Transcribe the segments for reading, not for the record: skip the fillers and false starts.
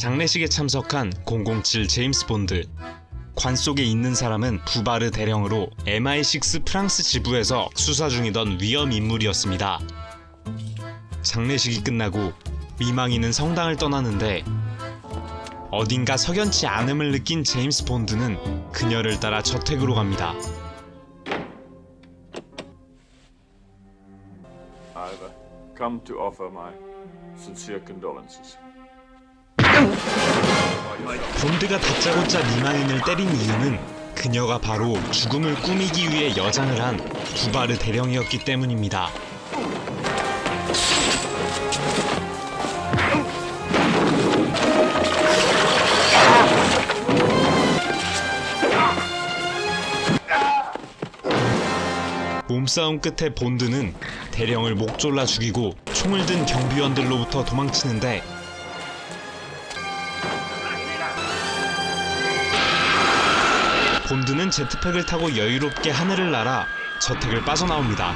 장례식에 참석한 007 제임스 본드. 관 속에 있는 사람은 부바르 대령으로 MI6 프랑스 지부에서 수사 중이던 위험 인물이었습니다. 장례식이 끝나고 미망인은 성당을 떠나는데 어딘가 석연치 않음을 느낀 제임스 본드는 그녀를 따라 저택으로 갑니다. I've come to offer my sincere condolences. 본드가 다짜고짜 미망인을 때린 이유는 그녀가 바로 죽음을 꾸미기 위해 여장을 한 부바르 대령이었기 때문입니다. 몸싸움 끝에 본드는 대령을 목 졸라 죽이고 총을 든 경비원들로부터 도망치는데 본드는 제트팩을 타고 여유롭게 하늘을 날아 저택을 빠져나옵니다.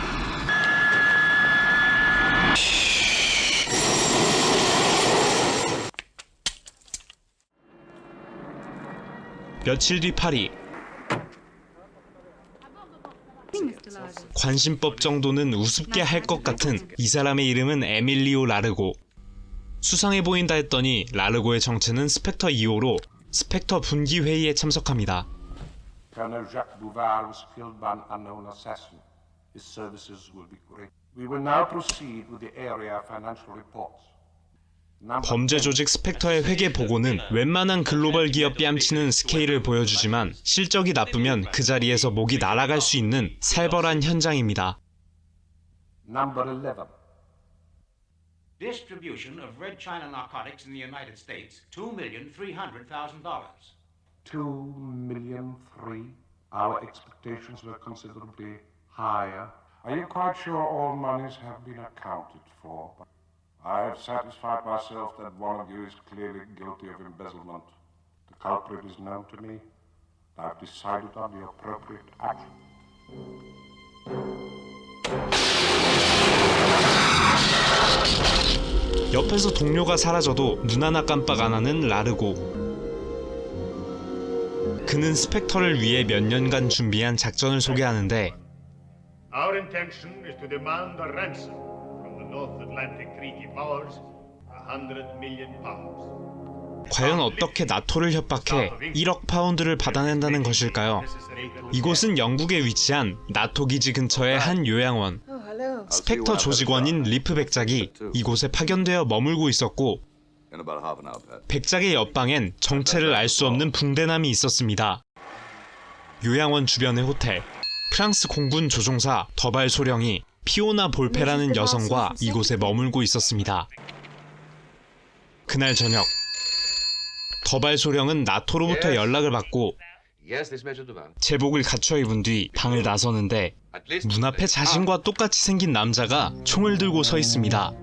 며칠 뒤 파리. 관심법 정도는 우습게 할 것 같은 이 사람의 이름은 에밀리오 라르고. 수상해 보인다 했더니 라르고의 정체는 스펙터 2호로 스펙터 분기 회의에 참석합니다. Colonel Jacques Bouvard was killed by an unknown assassin. His services will be great. We will now proceed with the area financial reports. 범죄 조직 스펙터의 회계 보고는 웬만한 글로벌 기업 뺨치는 스케일을 보여주지만 실적이 나쁘면 그 자리에서 목이 날아갈 수 있는 살벌한 현장입니다. Number 11. Distribution of red China narcotics in the United States, $2,300,000. 2,000,003. Our expectations were considerably higher. Are you quite sure all monies have been accounted for? I have satisfied myself that one of you is clearly guilty of embezzlement. The culprit is known to me. I have decided on the appropriate action. 옆에서 동료가 사라져도 눈 하나 깜빡 안 하는 라르고. 그는 스펙터를 위해 몇 년간 준비한 작전을 소개하는데 Our intention is to demand a ransom from the North Atlantic Treaty Powers, £100 million. 과연 어떻게 나토를 협박해 1억 파운드를 받아낸다는 것일까요? 이곳은 영국에 위치한 나토 기지 근처의 한 요양원. 스펙터 조직원인 리프 백작이 이곳에 파견되어 머물고 있었고 백작의 옆방엔 정체를 알 수 없는 붕대남이 있었습니다. 요양원 주변의 호텔. 프랑스 공군 조종사 더발 소령이 피오나 볼페라는 여성과 이곳에 머물고 있었습니다. 그날 저녁 더발 소령은 나토로부터 연락을 받고 제복을 갖춰 입은 뒤 방을 나서는데 문 앞에 자신과 똑같이 생긴 남자가 총을 들고 서 있습니다.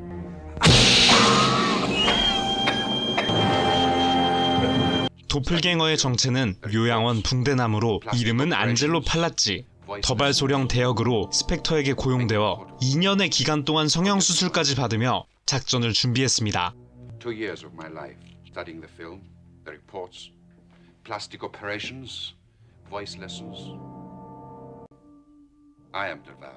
도플갱어의 정체는 요양원 붕대남으로 이름은 안젤로 팔라찌. 더발 소령 대역으로 스펙터에게 고용되어 2년의 기간 동안 성형수술까지 받으며 작전을 준비했습니다. 2 years of my life studying the film, the reports, plastic operations, voice lessons. I am Derval.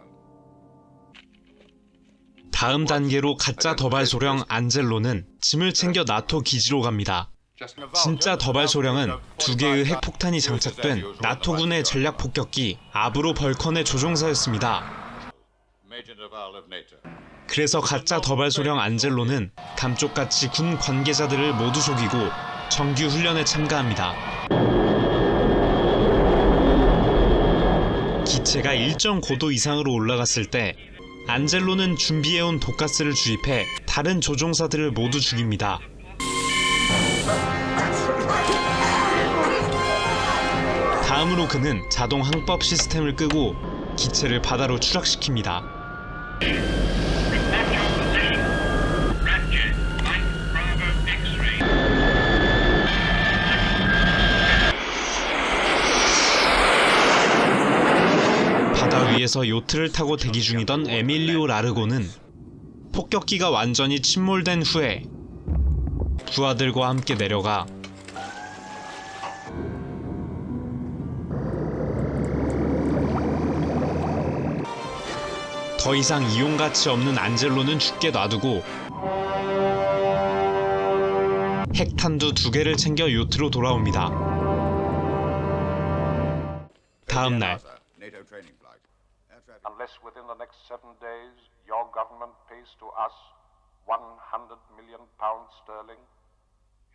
다음 단계로 가짜 더발 소령 안젤로는 짐을 챙겨 나토 기지로 갑니다. 진짜 더발 소령은 2개의 핵폭탄이 장착된 나토군의 전략 폭격기 아브로 벌컨의 조종사였습니다. 그래서 가짜 더발 소령 안젤로는 감쪽같이 군 관계자들을 모두 속이고 정규 훈련에 참가합니다. 기체가 일정 고도 이상으로 올라갔을 때 안젤로는 준비해온 독가스를 주입해 다른 조종사들을 모두 죽입니다. 다음으로 그는 자동 항법 시스템을 끄고 기체를 바다로 추락시킵니다. 바다 위에서 요트를 타고 대기 중이던 에밀리오 라르고는 폭격기가 완전히 침몰된 후에 부하들과 함께 내려가 더 이상 이용 가치 없는 안젤로는 죽게 놔두고 핵탄두 2개를 챙겨 요트로 돌아옵니다. 다음 날 Unless within the next 7 days your government pays to us 100 million pounds sterling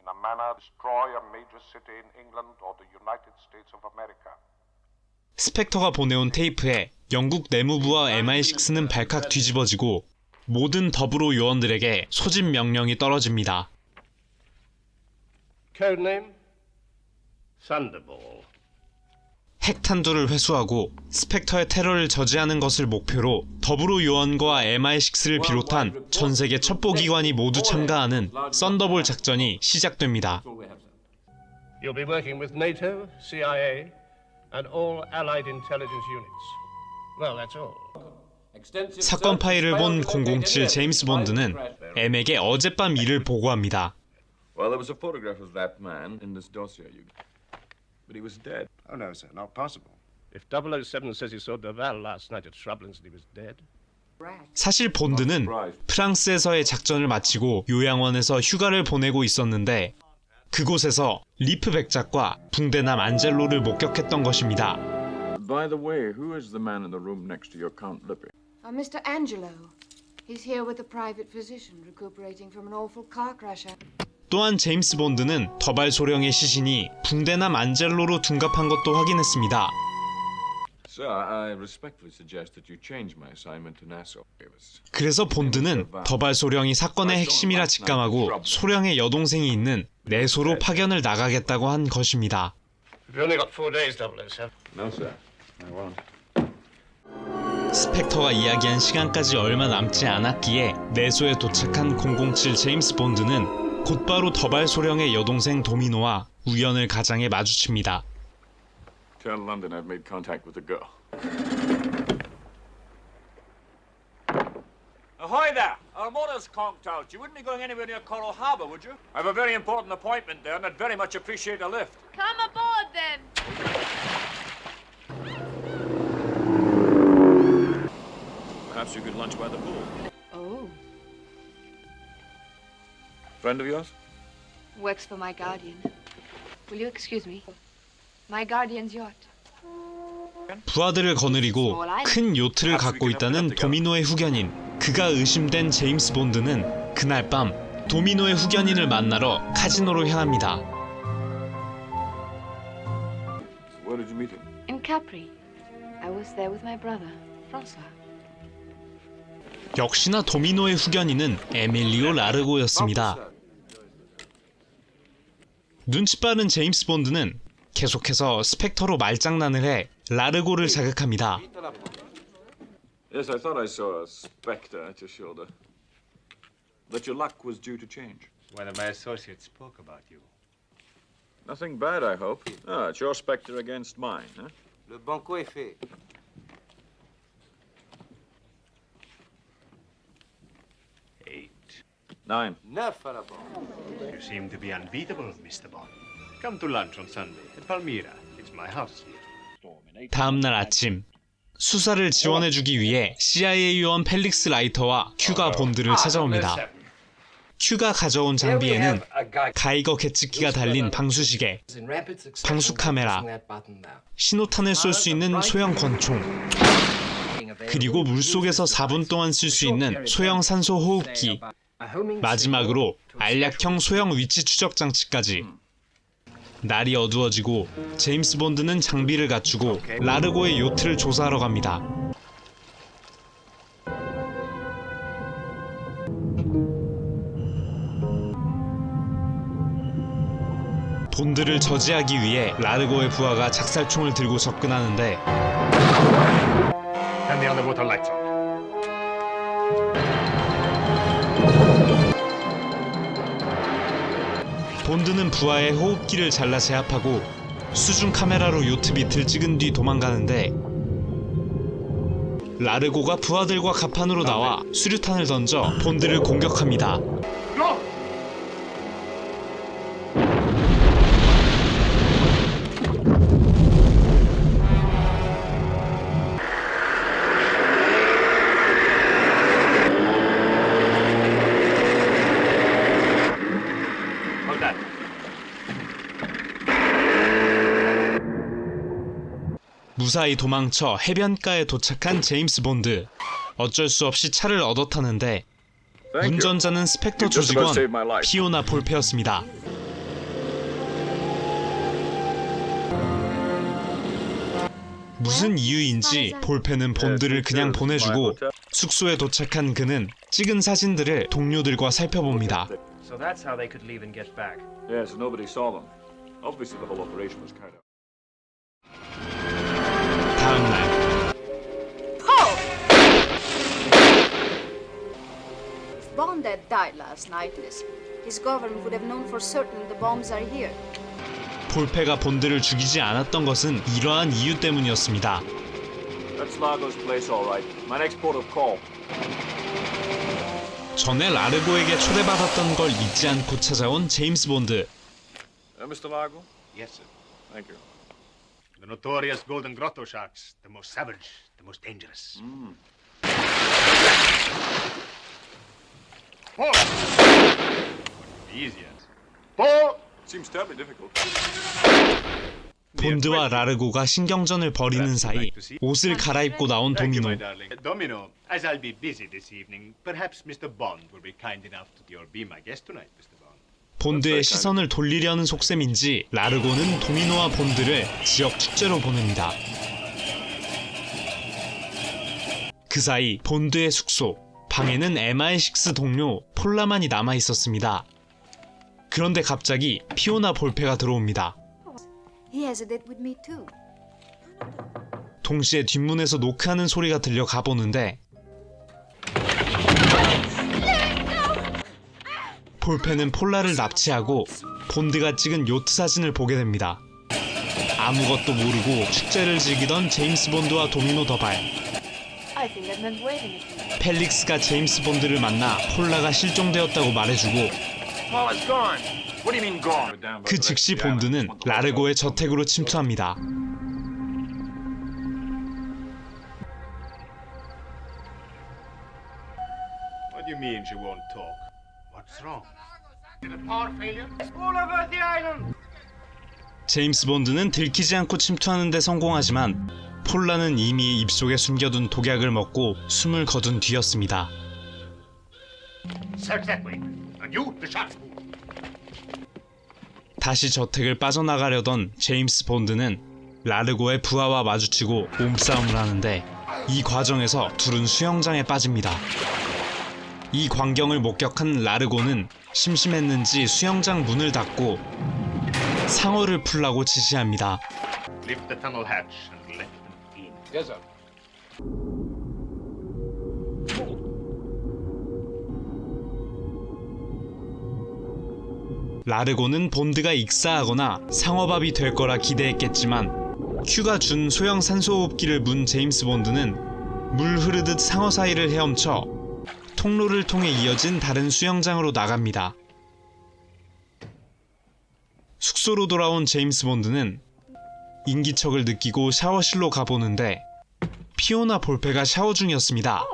in a manner destroy a major city in England or the United States of America. 스펙터가 보내온 테이프에 영국 내무부와 MI6는 발칵 뒤집어지고 모든 더불어 요원들에게 소집 명령이 떨어집니다. Codename? Thunderball. 핵탄두를 회수하고 스펙터의 테러를 저지하는 것을 목표로 더불어 요원과 MI6를 비롯한 전 세계 첩보기관이 모두 참가하는 썬더볼 작전이 시작됩니다. You'll be working with NATO, CIA, and all allied intelligence units. Well, that's all. 사건 파일을 본 007 제임스 본드는 M에게 어젯밤 일을 보고합니다. Well, there was a photograph of that man in this dossier, but he was dead. Oh no, sir, not possible. If 007 says he saw Duval last night at Shrublands and he was dead. 사실 본드는 프랑스에서의 작전을 마치고 요양원에서 휴가를 보내고 있었는데 그곳에서 리프 백작과 붕대남 안젤로를 목격했던 것입니다. By the way, who is the man in the room next to your Count Lippy? Mr. Angelo. He's here with a private physician recuperating from an awful car crash. 또한 제임스 본드는 더발 소령의 시신이 붕대남 안젤로로 둔갑한 것도 확인했습니다. Sir, I respectfully suggest that you change my assignment to Nassau. 그래서 본드는 더발 소령이 사건의 핵심이라 직감하고 소령의 여동생이 있는 내소로 파견을 나가겠다고 한 것입니다. We've only got 4 days, 007. No, sir, I won't. 스펙터가 이야기한 시간까지 얼마 남지 않았기에 내소에 도착한 007 제임스 본드는 곧바로 더발 소령의 여동생 도미노와 우연을 가장에 마주칩니다. Tell London I've made contact with the girl. Ahoy there! Our motor's conked out. You wouldn't be going anywhere near Coral Harbour, would you? I have a very important appointment there, and I'd very much appreciate a lift. Come aboard, then. Perhaps you could lunch by the pool. Oh. Friend of yours? Works for my guardian. Will you excuse me? My guardian's yacht. 부하들을 거느리고 큰 요트를 갖고 있다는 도미노의 후견인, 그가 의심된 제임스 본드는 그날 밤 도미노의 후견인을 만나러 카지노로 향합니다. Where did you meet him? In Capri. I was there with my brother, Francois. 역시나 도미노의 후견인은 에밀리오 라르고였습니다. 눈치 빠른 제임스 본드는 계속해서 스펙터로 말장난을 해 라르고를 자극합니다. Yes, I thought I saw a spectre at your shoulder. That your luck was due to change. One of my associates spoke about you. Nothing bad, I hope. Ah, it's your spectre against mine, huh? Le banco est fait. 8. 9. 9 à la banque. You seem to be unbeatable, Mr. Bond. Come to lunch on Sunday at Palmyra. It's my house here. 다음 날 아침, 수사를 지원해주기 위해 CIA 요원 펠릭스 라이터와 큐가 본드를 찾아옵니다. 큐가 가져온 장비에는 가이거 계측기가 달린 방수시계, 방수 카메라, 신호탄을 쏠 수 있는 소형 권총, 그리고 물속에서 4분 동안 쓸 수 있는 소형 산소 호흡기, 마지막으로 알약형 소형 위치 추적 장치까지. 날이 어두워지고 제임스 본드는 장비를 갖추고 라르고의 요트를 조사하러 갑니다. 본드를 저지하기 위해 라르고의 부하가 작살총을 들고 접근하는데 Turn the underwater lights on. 본드는 부하의 호흡기를 잘라 제압하고 수중 카메라로 요트 밑을 찍은 뒤 도망가는데 라르고가 부하들과 갑판으로 나와 수류탄을 던져 본드를 공격합니다. 무사히 도망쳐 해변가에 도착한 제임스 본드. 어쩔 수 없이 차를 얻어 타는데 운전자는 스펙터 조직원 피오나 볼페였습니다. 무슨 이유인지 볼페는 본드를 그냥 보내주고 숙소에 도착한 그는 찍은 사진들을 동료들과 살펴봅니다. So that's how they could leave and get back. Yes, nobody saw them. Obviously, the whole operation was carried out. 다음 날 If Bond had died last night, his government would have known for certain the bombs are here. 볼페가 본드를 죽이지 않았던 것은 이러한 이유 때문이었습니다. That's Largo's place, all right. My next port of call. 전에 라르고에게 초대받았던 걸 잊지 않고 찾아온 제임스 본드. Mr. Largo? Yes, sir. Thank you. The notorious Golden Grotto sharks, the most savage, the most dangerous. Paul! Easier. Paul! Seems terribly difficult. 본드와 라르고가 신경전을 벌이는 사이 옷을 갈아입고 나온 Thank you, 도미노. my darling. Domino, as I'll be busy this evening, perhaps Mr. Bond will be kind enough to be my guest tonight, Mr. Bond. 본드의 시선을 돌리려는 속셈인지 라르고는 도미노와 본드를 지역 축제로 보냅니다. 그 사이 본드의 숙소 방에는 MI6 동료 폴라만이 남아 있었습니다. 그런데 갑자기 피오나 볼페가 들어옵니다. He has a date with me too. 동시에 뒷문에서 노크하는 소리가 들려 가보는데 볼페는 폴라를 납치하고 본드가 찍은 요트 사진을 보게 됩니다. 아무것도 모르고 축제를 즐기던 제임스 본드와 도미노 더발. 펠릭스가 제임스 본드를 만나 폴라가 실종되었다고 말해주고 Paul is gone. What do you mean gone? 그 즉시 본드는 라르고의 저택으로 침투합니다. What do you mean she won't talk? What's wrong? Is it power failure? All over the island. 제임스 본드는 들키지 않고 침투하는 데 성공하지만 폴라는 이미 입속에 숨겨둔 독약을 먹고 숨을 거둔 뒤였습니다. Search that way. And you, the sharks move. 다시 저택을 빠져나가려던 제임스 본드는 라르고의 부하와 마주치고 몸싸움을 하는데 이 과정에서 둘은 수영장에 빠집니다. 이 광경을 목격한 라르고는 심심했는지 수영장 문을 닫고 상어를 풀라고 지시합니다. Lift the tunnel hatch and let them in. Yes, sir. 라르고는 본드가 익사하거나 상어밥이 될 거라 기대했겠지만 큐가 준 소형 산소호흡기를 문 제임스 본드는 물 흐르듯 상어 사이를 헤엄쳐 통로를 통해 이어진 다른 수영장으로 나갑니다. 숙소로 돌아온 제임스 본드는 인기척을 느끼고 샤워실로 가보는데 피오나 볼페가 샤워 중이었습니다.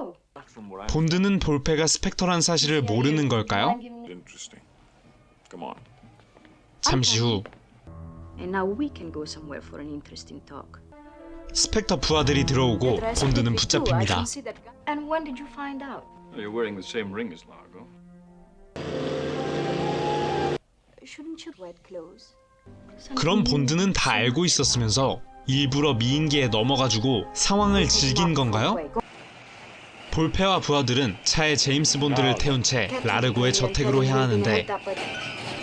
본드는 볼페가 스펙터란 사실을 모르는 걸까요? Interesting. Come on. 잠시 후 And now we can go somewhere for an interesting talk. 스펙터 부하들이 들어오고 본드는 I 붙잡힙니다. can see that. And when did you find out? You're wearing the same ring as Largo. Shouldn't you wet clothes? 그럼 본드는 다 알고 있었으면서 일부러 미인계에 넘어가지고 상황을 즐긴 건가요? 볼페와 부하들은 차에 제임스 본드를 태운 채 라르고의 저택으로 향하는데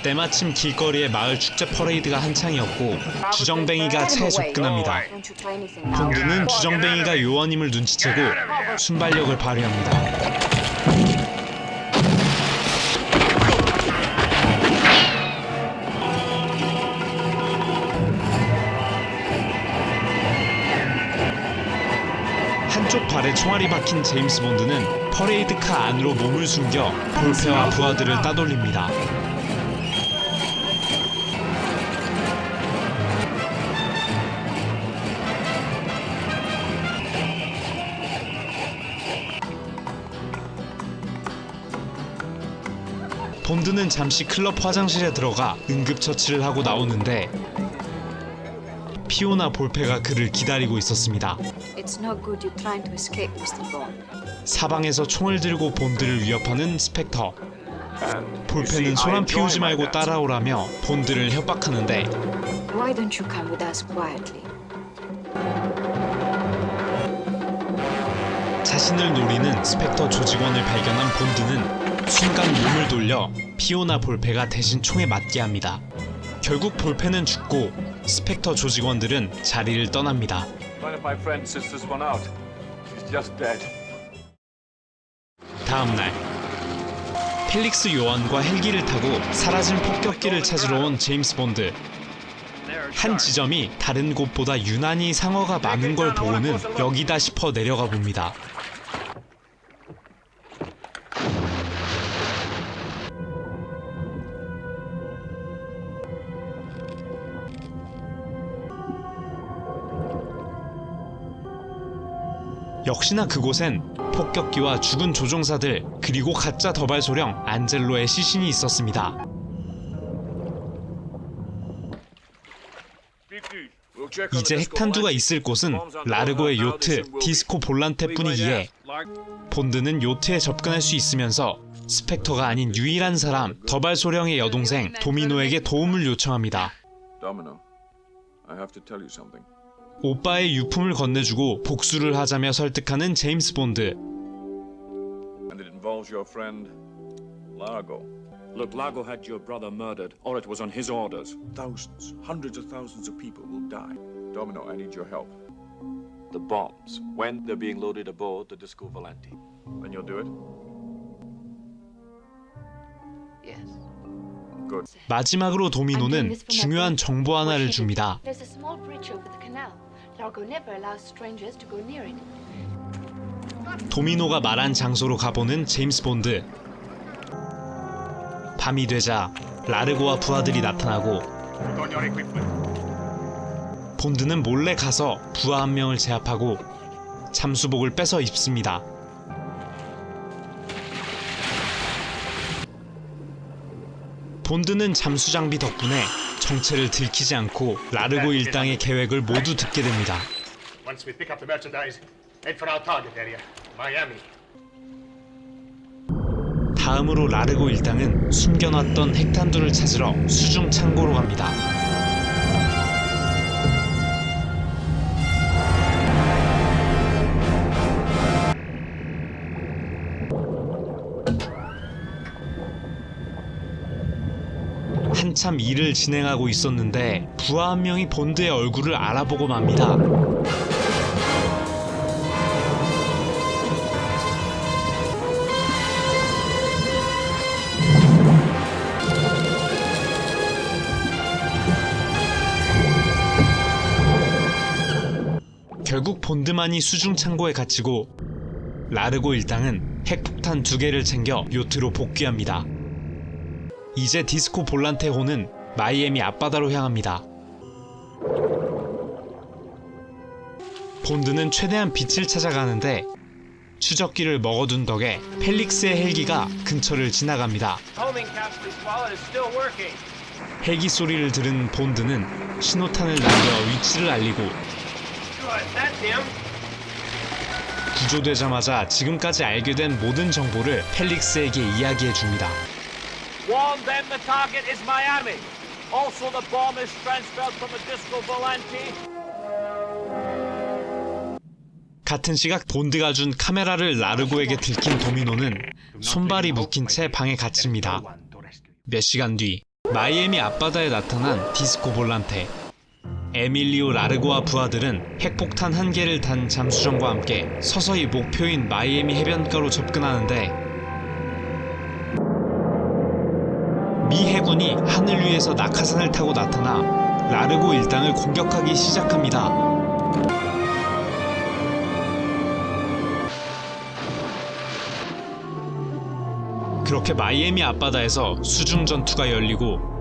때마침 길거리에 마을 축제 퍼레이드가 한창이었고 주정뱅이가 차에 접근합니다. 본드는 주정뱅이가 요원임을 눈치채고 순발력을 발휘합니다. 한쪽 발에 총알이 박힌 제임스 본드는 퍼레이드카 안으로 몸을 숨겨 볼페와 부하들을 따돌립니다. 본드는 잠시 클럽 화장실에 들어가 응급처치를 하고 나오는데 피오나 볼페가 그를 기다리고 있었습니다. It's no good you trying to escape, Mr. Bond. 사방에서 총을 들고 본드를 위협하는 스펙터. 볼페는 소란 피우지 말고 따라오라며 본드를 협박하는데 Why don't you come with us quietly? 자신을 노리는 스펙터 조직원을 발견한 본드는 순간 몸을 돌려 피오나 볼페가 대신 총에 맞게 합니다. 결국 볼페는 죽고 스펙터 조직원들은 자리를 떠납니다. One of my friends sits this one out. She's just dead. 다음날 펠릭스 요한과 헬기를 타고 사라진 폭격기를 찾으러 온 제임스 본드. 한 지점이 다른 곳보다 유난히 상어가 많은 걸 보고는 여기다 싶어 내려가 봅니다. 역시나 그곳엔 폭격기와 죽은 조종사들 그리고 가짜 더발소령 안젤로의 시신이 있었습니다. 이제 핵탄두가 있을 곳은 라르고의 요트 디스코 볼란테뿐이기에 본드는 요트에 접근할 수 있으면서 스펙터가 아닌 유일한 사람 더발소령의 여동생 도미노에게 도움을 요청합니다. Domino, I have to tell you something. 오빠의 유품을 건네주고 복수를 하자며 설득하는 제임스 본드. And it involves your friend, Largo. Look, Largo had your brother murdered, or it was on his orders. Thousands, hundreds of thousands of people will die. Domino, I need your help. The bombs, when they're being loaded aboard the Disco Volante. Then you'll do it? Yes. Good. 마지막으로 도미노는 중요한 정보 하나를 줍니다. There's a small bridge over the canal. Largo never allows strangers to go near it. 도미노가 말한 장소로 가보는 제임스 본드. 밤이 되자 라르고와 부하들이 나타나고 본드는 몰래 가서 부하 한 명을 제압하고 잠수복을 뺏어 입습니다. 본드는 잠수 장비 덕분에 정체를 들키지 않고 라르고 일당의 계획을 모두 듣게 됩니다. Once we pick up the merchandise, head for our target area, Miami. 다음으로 라르고 일당은 숨겨놨던 핵탄두를 찾으러 수중 창고로 갑니다. 한참 일을 진행하고 있었는데 부하 한 명이 본드의 얼굴을 알아보고 맙니다. 결국 본드만이 수중 창고에 갇히고 라르고 일당은 핵폭탄 2개를 챙겨 요트로 복귀합니다. 이제 디스코 볼란테호는 마이애미 앞바다로 향합니다. 본드는 최대한 빛을 찾아가는데 추적기를 먹어둔 덕에 펠릭스의 헬기가 근처를 지나갑니다. 헬기 소리를 들은 본드는 신호탄을 날려 위치를 알리고 구조되자마자 지금까지 알게 된 모든 정보를 펠릭스에게 이야기해줍니다. Warn them the target is Miami. Also the bomb is transferred from the Disco Volante. 같은 시각 본드가 준 카메라를 라르고에게 들킨 도미노는 손발이 묶인 채 방에 갇힙니다. 몇 시간 뒤 마이애미 앞바다에 나타난 디스코 볼란테. 에밀리오 라르고와 부하들은 핵폭탄 1개를 단 잠수정과 함께 서서히 목표인 마이애미 해변가로 접근하는데 미 해군이 하늘 위에서 낙하산을 타고 나타나 라르고 일당을 공격하기 시작합니다. 그렇게 마이애미 앞바다에서 수중 전투가 열리고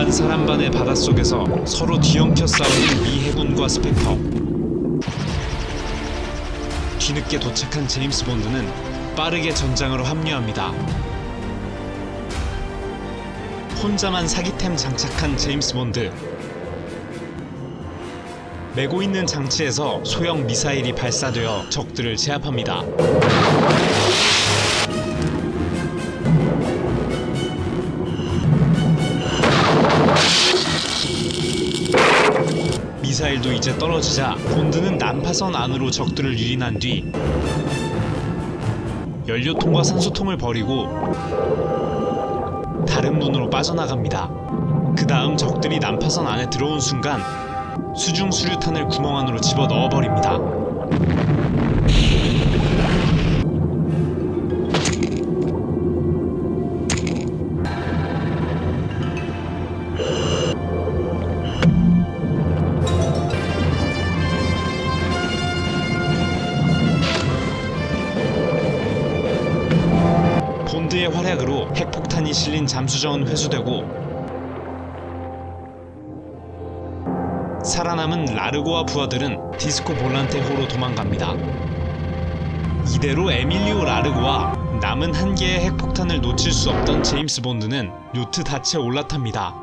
반 사람 반의 바닷속에서 서로 뒤엉켜 싸우는 미 해군과 스펙터. 뒤늦게 도착한 제임스 본드는 빠르게 전장으로 합류합니다. 혼자만 사기템 장착한 제임스 본드. 메고 있는 장치에서 소형 미사일이 발사되어 적들을 제압합니다. 미사일도 이제 떨어지자 본드는 난파선 안으로 적들을 유인한 뒤 연료통과 산소통을 버리고 다른 문으로 빠져나갑니다. 그 다음 적들이 난파선 안에 들어온 순간 수중 수류탄을 구멍 안으로 집어 넣어버립니다. 본드의 활약으로 핵폭탄이 실린 잠수정은 회수되고 살아남은 라르고와 부하들은 디스코 볼란테호로 도망갑니다. 이대로 에밀리오 라르고와 남은 한 개의 핵폭탄을 놓칠 수 없던 제임스 본드는 요트 닻에 올라탑니다.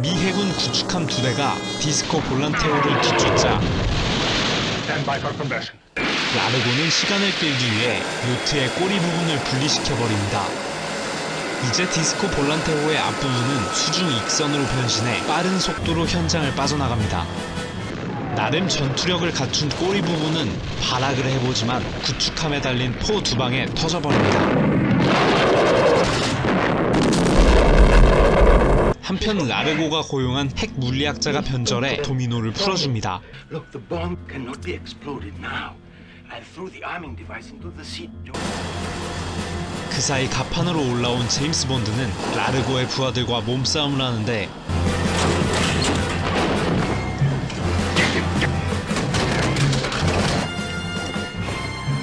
미 해군 구축함 2대가 디스코 볼란테호를 뒤쫓자 라르고는 시간을 끌기 위해 요트의 꼬리 부분을 분리시켜버립니다. 이제 디스코 볼란테호의 앞부분은 수중 익선으로 변신해 빠른 속도로 현장을 빠져나갑니다. 나름 전투력을 갖춘 꼬리 부분은 발악을 해보지만 구축함에 달린 포 2방에 터져버립니다. 한편 라르고가 고용한 핵 물리학자가 변절해 도미노를 풀어줍니다. Look, the bomb cannot be exploded now. I threw the arming device into the seat door. 그 사이 갑판으로 올라온 제임스 본드는 라르고의 부하들과 몸싸움을 하는데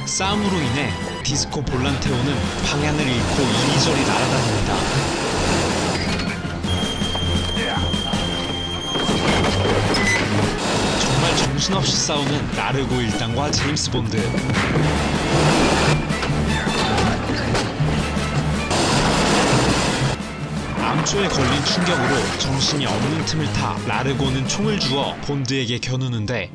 싸움으로 인해 디스코 볼란테호는 방향을 잃고 이리저리 날아다닙니다. 정말 정신없이 싸우는 라르고 일당과 제임스 본드. 암초에 걸린 충격으로 정신이 없는 틈을 타 라르고는 총을 주어 본드에게 겨누는데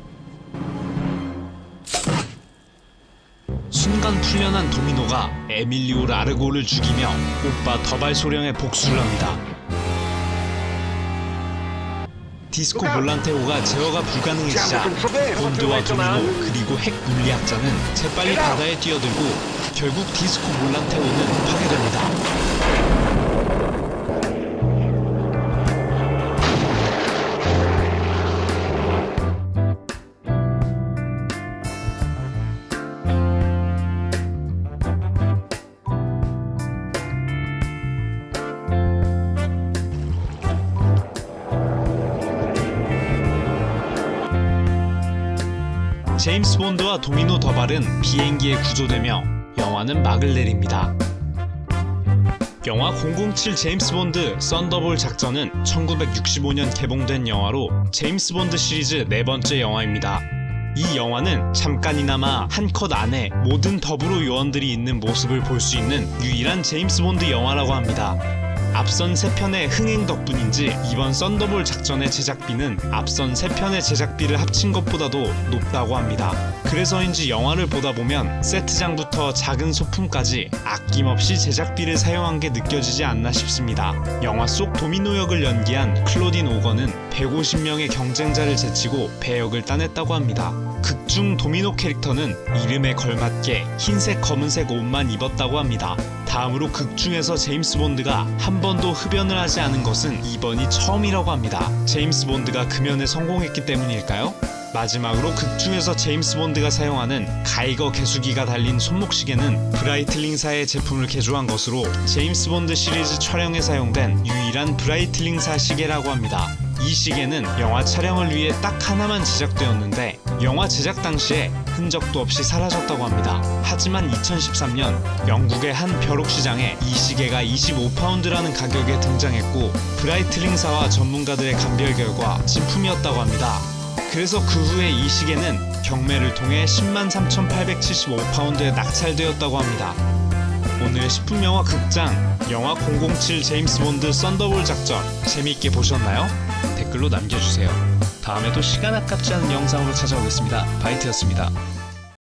순간 풀려난 도미노가 에밀리오 라르고를 죽이며 오빠 더발소령의 복수를 합니다. 디스코 볼란테호가 제어가 불가능해지자 본드와 도미노 그리고 핵 물리학자는 재빨리 바다에 뛰어들고 결국 디스코 볼란테호는 파괴됩니다. 제임스 본드와 도미노 더발은 비행기에 구조되며 영화는 막을 내립니다. 영화 007 제임스 본드 썬더볼 작전은 1965년 개봉된 영화로 제임스 본드 시리즈 4번째 영화입니다. 이 영화는 잠깐이나마 한 컷 안에 모든 더불어 요원들이 있는 모습을 볼 수 있는 유일한 제임스 본드 영화라고 합니다. 앞선 3편의 흥행 덕분인지 이번 썬더볼 작전의 제작비는 앞선 3편의 제작비를 합친 것보다도 높다고 합니다. 그래서인지 영화를 보다 보면 세트장부터 작은 소품까지 아낌없이 제작비를 사용한 게 느껴지지 않나 싶습니다. 영화 속 도미노 역을 연기한 클로딘 오건은 150명의 경쟁자를 제치고 배역을 따냈다고 합니다. 극중 도미노 캐릭터는 이름에 걸맞게 흰색 검은색 옷만 입었다고 합니다. 다음으로 극중에서 제임스 본드가 한 번도 흡연을 하지 않은 것은 이번이 처음이라고 합니다. 제임스 본드가 금연에 성공했기 때문일까요? 마지막으로 극중에서 제임스 본드가 사용하는 가이거 개수기가 달린 손목시계는 브라이틀링사의 제품을 개조한 것으로 제임스 본드 시리즈 촬영에 사용된 유일한 브라이틀링사 시계라고 합니다. 이 시계는 영화 촬영을 위해 딱 하나만 제작되었는데 영화 제작 당시에 흔적도 없이 사라졌다고 합니다. 하지만 2013년 영국의 한 벼룩시장에 이 시계가 25파운드라는 가격에 등장했고 브라이틀링사와 전문가들의 감별 결과 진품이었다고 합니다. 그래서 그 후에 이 시계는 경매를 통해 103,875파운드에 낙찰되었다고 합니다. 오늘의 10분 영화 극장, 영화 007 제임스 본드 썬더볼 작전 재미있게 보셨나요? 댓글로 남겨주세요. 다음에도 시간 아깝지 않은 영상으로 찾아오겠습니다. 바이트였습니다.